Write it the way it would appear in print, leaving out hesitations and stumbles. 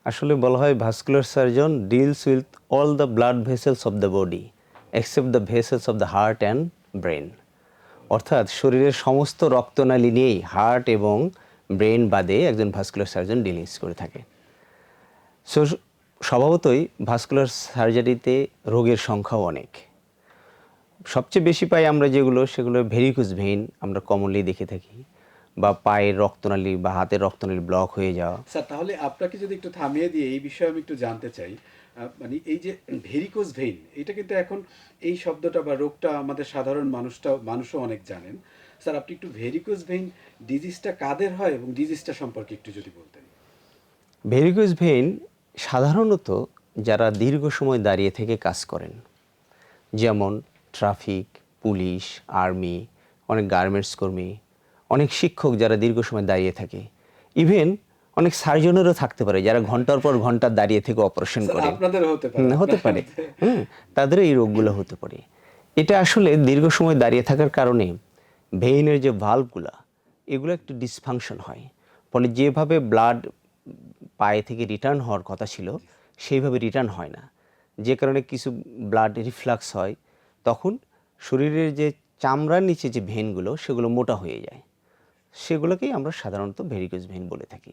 আসলে বলা হয় vascular surgeon deals with all the blood vessels of the body except the vessels of the heart and brain. অর্থাৎ শরীরের সমস্ত রক্তনালী নিয়েই হার্ট এবং ব্রেন বাদে একজন ভাস্কুলার সার্জন ডিলিংস করে থাকে। সো স্বভাবতই ভাস্কুলার সার্জারিতে রোগের সংখ্যাও অনেক। সবচেয়ে বেশি পাই আমরা যেগুলো, সেগুলো ভেরিকোজ ভেইন আমরা কমনলি দেখে থাকি, বা পায়ের রক্তনালী বা হাতের রক্তনালী ব্লক হয়ে যাওয়া। স্যার, তাহলে আপনাকে যদি একটু থামিয়ে দিয়ে এই বিষয়ে আমি একটু জানতে চাই, মানে এই যে ভেরিকোজ ভেইন, এটা কিন্তু এখন এই শব্দটা বা রোগটা আমাদের সাধারণ মানুষও অনেক জানেন। স্যার, আপনি একটু ভেরিকোজ ভেইন ডিজিজটা কাদের হয় এবং ডিজিজটা সম্পর্কে একটু যদি বলতেন। ভেরিকোজ ভেইন সাধারণত যারা দীর্ঘ সময় দাঁড়িয়ে থেকে কাজ করেন, যেমন ট্রাফিক, পুলিশ, আর্মি, অনেক গার্মেন্টস কর্মী, অনেক শিক্ষক যারা দীর্ঘ সময় দাঁড়িয়ে থাকে, ইভেন অনেক সার্জনেরও থাকতে পারে যারা ঘন্টার পর ঘন্টা দাঁড়িয়ে থেকে অপারেশন স্যার, করেন। আপনাদেরও হতে পারে। হতে পারে। তাদেরও এই রোগগুলো হতে পারে। এটা আসলে দীর্ঘ সময় দাঁড়িয়ে থাকার কারণে ভেইনের যে ভালভগুলা, এগুলো একটু ডিসফাংশন হয়। ফলে যেভাবে ব্লাড পায়ে থেকে রিটার্ন হওয়ার কথা ছিল সেইভাবে রিটার্ন হয় না, যে কারণে কিছু ব্লাড রিফ্লাক্স হয়। তখন শরীরের যে চামড়ার নিচে যে ভেইনগুলো, সেগুলো মোটা হয়ে যায়। সেগুলোকেই আমরা সাধারণত ভেরিকোজ ভেইন বলে থাকি।